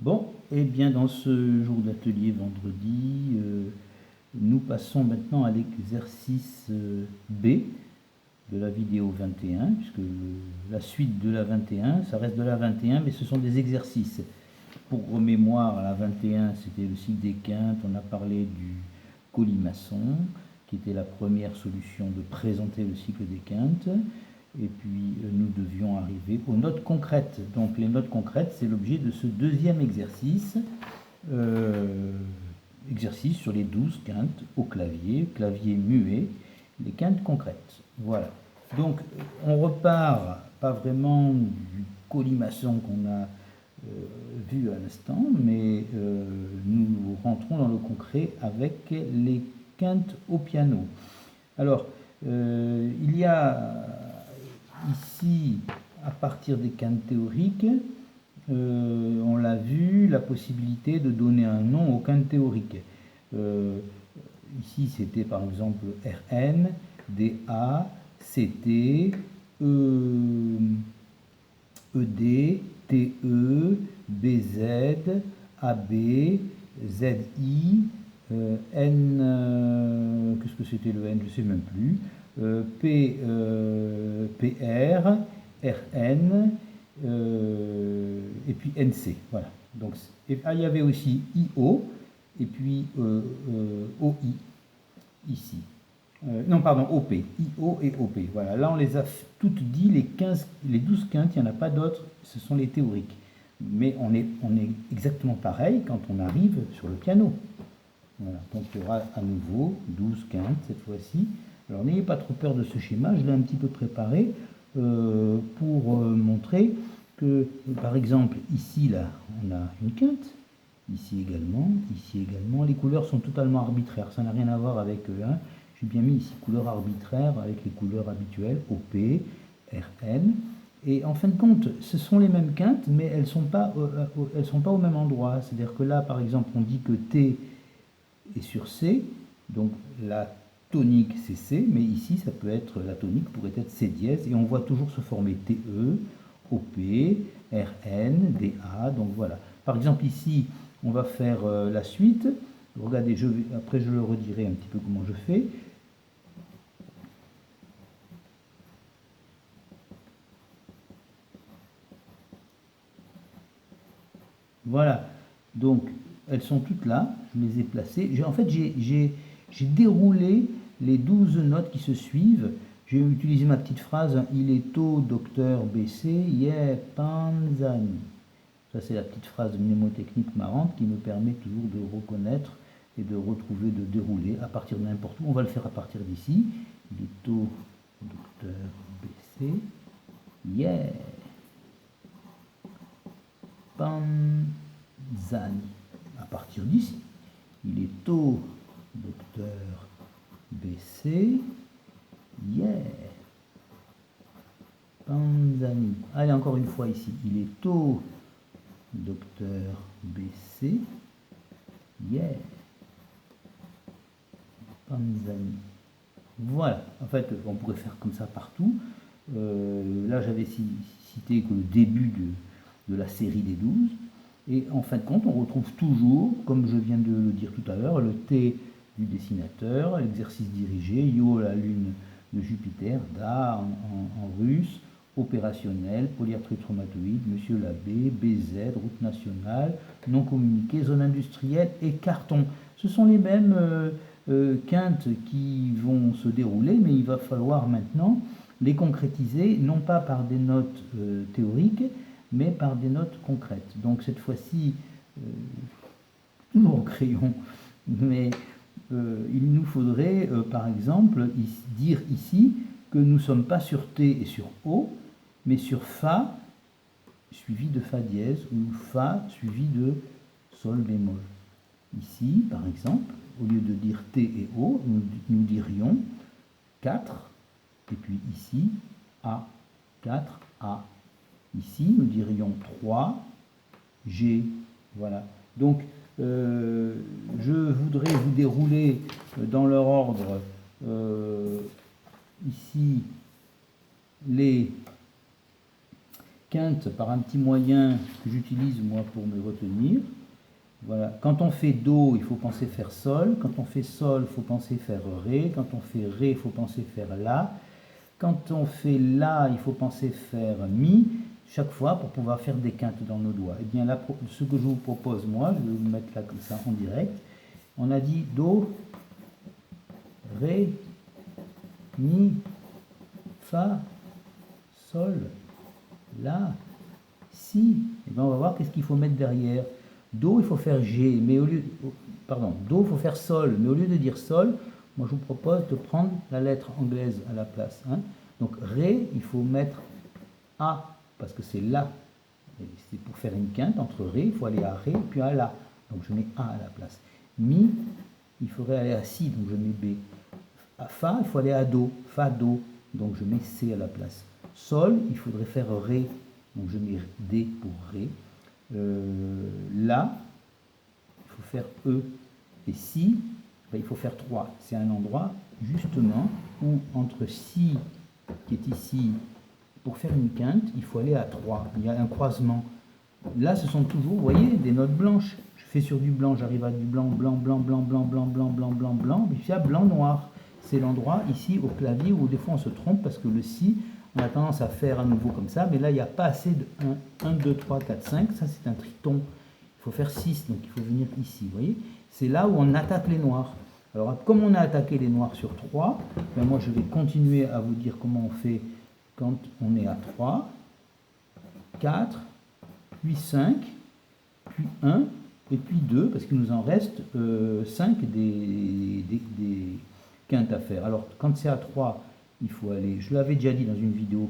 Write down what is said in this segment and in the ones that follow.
Bon, et bien dans ce jour d'atelier vendredi, nous passons maintenant à l'exercice B de la vidéo 21, puisque la suite de la 21, ça reste de la 21, mais ce sont des exercices. Pour remémoire, la 21, c'était le cycle des quintes, on a parlé du colimaçon, qui était la première solution de présenter le cycle des quintes. Et puis nous devions arriver aux notes concrètes. Donc les notes concrètes, c'est l'objet de ce deuxième exercice. Exercice sur les 12 quintes au clavier, clavier muet, les quintes concrètes. Voilà. Donc on repart, pas vraiment du colimaçon qu'on a vu à l'instant, mais nous rentrons dans le concret avec les quintes au piano. Alors, il y a ici, à partir des quintes théoriques, on l'a vu, la possibilité de donner un nom aux quintes théoriques. Ici, c'était par exemple Rn, Da, Ct, Ed, Te, Bz, Ab, Zi, N, qu'est-ce que c'était le N, je ne sais même plus, P, PR, Rn, et puis NC, voilà. Donc, il y avait aussi IO, et puis OI, ici. Non, pardon, OP, IO et OP. Voilà, là on les a toutes dit, les 12 quintes, il n'y en a pas d'autres, ce sont les théoriques. Mais on est exactement pareil quand on arrive sur le piano. Voilà, donc il y aura à nouveau 12 quintes cette fois-ci. Alors n'ayez pas trop peur de ce schéma, je l'ai un petit peu préparé pour montrer que, par exemple, ici, là, on a une quinte, ici également, les couleurs sont totalement arbitraires, ça n'a rien à voir avec hein. J'ai bien mis ici couleurs arbitraires avec les couleurs habituelles, OP, RN, et en fin de compte, ce sont les mêmes quintes, mais elles ne sont pas au même endroit, c'est-à-dire que là, par exemple, on dit que T est sur C, donc la tonique c'est C, mais ici ça peut être, la tonique pourrait être C dièse, et on voit toujours se former TE, OP, RN, DA, donc voilà. Par exemple ici, on va faire la suite, regardez, après je le redirai un petit peu comment je fais. Voilà, donc elles sont toutes là, je les ai placées. En fait, j'ai déroulé les 12 notes qui se suivent. J'ai utilisé ma petite phrase, il est au docteur BC, yeah, Panzani. Ça, c'est la petite phrase mnémotechnique marrante qui me permet toujours de reconnaître et de retrouver, de dérouler à partir de n'importe où. On va le faire à partir d'ici. Il est au docteur BC, yeah, Panzani. À partir d'ici. Il est au docteur BC, yeah, Panzani. Allez, encore une fois ici. Il est au docteur BC, yeah, Panzani. Voilà, en fait, on pourrait faire comme ça partout. Là, j'avais cité que le début de la série des 12. Et en fin de compte, on retrouve toujours, comme je viens de le dire tout à l'heure, le T du dessinateur, l'exercice dirigé, Yo, la lune de Jupiter, Da en russe, opérationnel, polyarthrite rhumatoïde, Monsieur l'abbé, BZ, route nationale, non communiqué, zone industrielle et carton. Ce sont les mêmes quintes qui vont se dérouler, mais il va falloir maintenant les concrétiser, non pas par des notes théoriques, mais par des notes concrètes. Donc cette fois-ci, toujours au crayon, mais il nous faudrait par exemple dire ici que nous ne sommes pas sur T et sur O, mais sur Fa suivi de Fa dièse ou Fa suivi de Sol bémol. Ici, par exemple, au lieu de dire T et O, nous dirions 4, et puis ici, A, 4, A. Ici, nous dirions 3, G. Voilà. Donc, je voudrais vous dérouler dans leur ordre ici les quinte par un petit moyen que j'utilise moi pour me retenir. Voilà. Quand on fait Do, il faut penser faire Sol. Quand on fait Sol, il faut penser faire Ré. Quand on fait Ré, il faut penser faire La. Quand on fait La, il faut penser faire Mi. Chaque fois pour pouvoir faire des quintes dans nos doigts. Et bien là, ce que je vous propose, moi, je vais vous mettre là comme ça en direct. On a dit Do, Ré, Mi, Fa, Sol, La, Si. Et bien on va voir qu'est-ce qu'il faut mettre derrière. Do, il faut faire G, mais au lieu... Pardon, Do, il faut faire Sol, mais au lieu de dire Sol, moi je vous propose de prendre la lettre anglaise à la place. Hein. Donc Ré, il faut mettre A, parce que c'est La. C'est pour faire une quinte entre Ré, il faut aller à Ré, puis à La. Donc je mets A à la place. Mi, il faudrait aller à Si, donc je mets B. À Fa, il faut aller à Do, Fa, Do, donc je mets C à la place. Sol, il faudrait faire Ré, donc je mets D pour Ré. La, il faut faire E. Et Si, ben, il faut faire 3. C'est un endroit, justement, où entre Si, qui est ici, pour faire une quinte, il faut aller à 3. Il y a un croisement. Là, ce sont toujours, vous voyez, des notes blanches. Je fais sur du blanc, j'arrive à du blanc, blanc, blanc, blanc, blanc, blanc, blanc, blanc, blanc, blanc, puis il y a blanc, noir. C'est l'endroit ici au clavier où des fois on se trompe parce que le Si, on a tendance à faire à nouveau comme ça, mais là il n'y a pas assez de 1, 2, 3, 4, 5. Ça c'est un triton. Il faut faire 6, donc il faut venir ici. Vous voyez, c'est là où on attaque les noirs. Alors, comme on a attaqué les noirs sur 3, ben moi je vais continuer à vous dire comment on fait quand on est à 3, 4, puis 5, puis 1, et puis 2, parce qu'il nous en reste 5 des quintes à faire. Alors, quand c'est à 3, il faut aller, je l'avais déjà dit dans une vidéo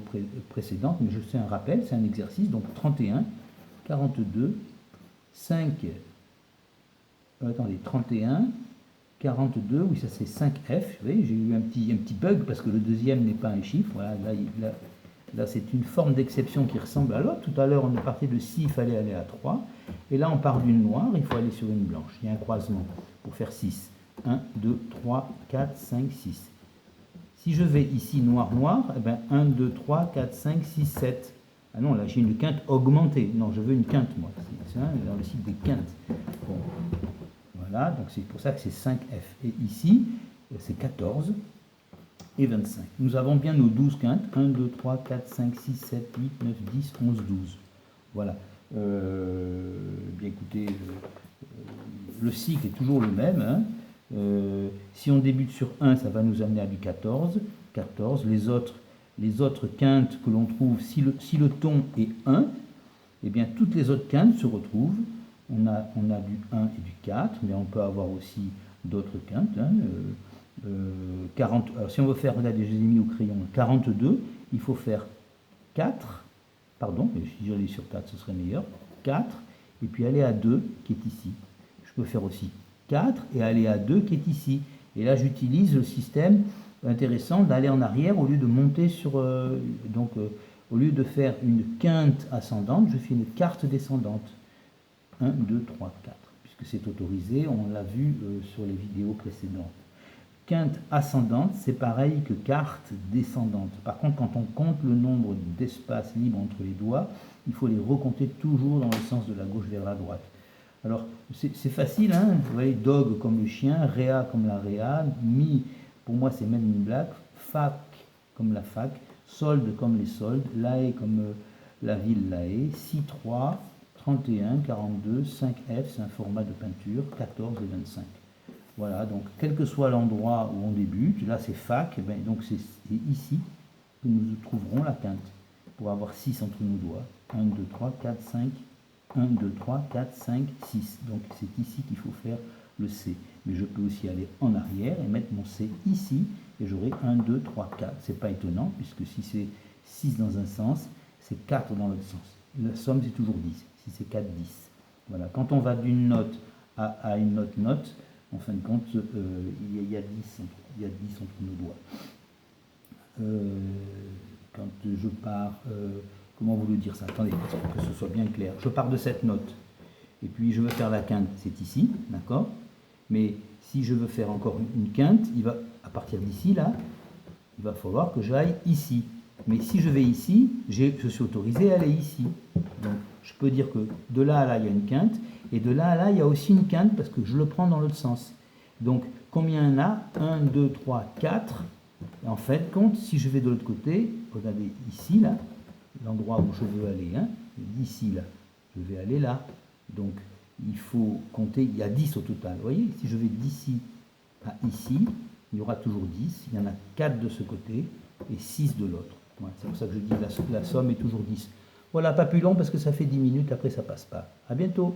précédente, mais je fais un rappel, c'est un exercice, donc 31, 42, 5, attendez, 31, 42, oui, ça c'est 5F, vous voyez, j'ai eu un petit bug parce que le deuxième n'est pas un chiffre, voilà, là c'est une forme d'exception qui ressemble à l'autre. Tout à l'heure, on est parti de 6, il fallait aller à 3, et là on part d'une noire, il faut aller sur une blanche, il y a un croisement pour faire 6, 1, 2, 3, 4, 5, 6. Si je vais ici noir, noir, eh bien 1, 2, 3, 4, 5, 6, 7. Ah non, là j'ai une quinte augmentée, non, je veux une quinte moi, c'est dans le cycle des quintes. Bon. Voilà, donc c'est pour ça que c'est 5F. Et ici, c'est 14 et 25. Nous avons bien nos 12 quintes. 1, 2, 3, 4, 5, 6, 7, 8, 9, 10, 11, 12. Voilà. Bien écoutez, le cycle est toujours le même. Hein. Si on débute sur 1, ça va nous amener à du 14. 14. Les autres quintes que l'on trouve, si le ton est 1, eh bien toutes les autres quintes se retrouvent. On a du 1 et du 4, mais on peut avoir aussi d'autres quintes. Hein, 40, alors si on veut faire, regardez, je les ai mis au crayon, 42, il faut faire 4, pardon, si j'allais sur 4, ce serait meilleur, 4, et puis aller à 2, qui est ici. Je peux faire aussi 4 et aller à 2, qui est ici. Et là, j'utilise le système intéressant d'aller en arrière au lieu de monter sur... au lieu de faire une quinte ascendante, je fais une quarte descendante. 1, 2, 3, 4, puisque c'est autorisé, on l'a vu sur les vidéos précédentes. Quinte ascendante, c'est pareil que quarte descendante. Par contre, quand on compte le nombre d'espaces libres entre les doigts, il faut les recompter toujours dans le sens de la gauche vers la droite. Alors, c'est facile, hein, vous voyez, dog comme le chien, réa comme la réa, mi, pour moi c'est Men in Black, fac comme la fac, solde comme les soldes, lae comme la ville lae, si 3, 31, 42, 5F, c'est un format de peinture, 14 et 25. Voilà, donc quel que soit l'endroit où on débute, là c'est fac, ben, donc c'est ici que nous trouverons la quinte, pour avoir 6 entre nos doigts. 1, 2, 3, 4, 5, 1, 2, 3, 4, 5, 6. Donc c'est ici qu'il faut faire le C. Mais je peux aussi aller en arrière et mettre mon C ici, et j'aurai 1, 2, 3, 4. C'est pas étonnant, puisque si c'est 6 dans un sens, c'est 4 dans l'autre sens. La somme c'est toujours 10. Si c'est 4, 10. Voilà. Quand on va d'une note à une autre note, en fin de compte, il y a 10 entre nos doigts. Quand je pars, comment vous le dire ça? Attendez, pour que ce soit bien clair. Je pars de cette note, et puis je veux faire la quinte, c'est ici, d'accord? Mais si je veux faire encore une quinte, à partir d'ici, là, il va falloir que j'aille ici. Mais si je vais ici, je suis autorisé à aller ici. Donc je peux dire que de là à là, il y a une quinte, et de là à là, il y a aussi une quinte parce que je le prends dans l'autre sens. Donc combien il y en a? 1, 2, 3, 4. En fait, compte, si je vais de l'autre côté, regardez ici, là, l'endroit où je veux aller, hein, ici, là, je vais aller là. Donc il faut compter, il y a 10 au total. Vous voyez, si je vais d'ici à ici, il y aura toujours 10. Il y en a 4 de ce côté et 6 de l'autre. Voilà, c'est pour ça que je dis la somme est toujours 10. Voilà, pas plus long parce que ça fait 10 minutes, après ça passe pas. À bientôt.